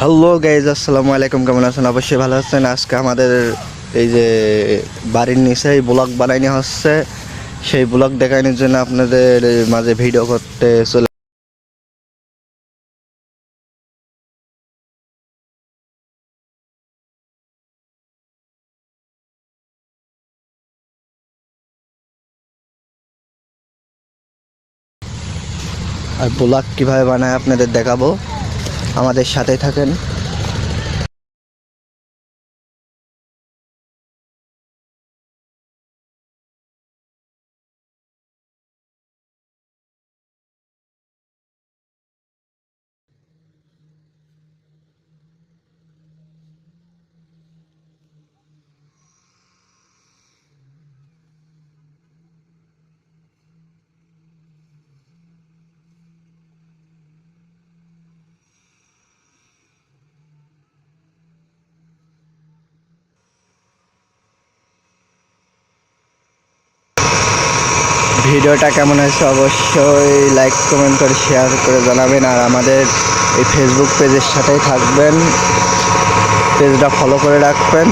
Hello guys, আসসালামু আলাইকুম। কেমন আছেন? অবশ্যই ভালো আছেন। আজকে আমাদের এই যে বাড়ির নিচে ব্লগ বানানো হচ্ছে, সেই ব্লগ দেখানোর জন্য আপনাদের মাঝে ভিডিও করতে চলে। আর ব্লগ কীভাবে বানায় আপনাদের দেখাবো, আমাদের সাথে থাকেন। ভিডিওটা কেমন হয়েছে অবশ্যই লাইক কমেন্ট করে শেয়ার করে জানাবেন। আর আমাদের এই ফেসবুক পেজের সাথেই থাকবেন, পেজটা ফলো করে রাখবেন।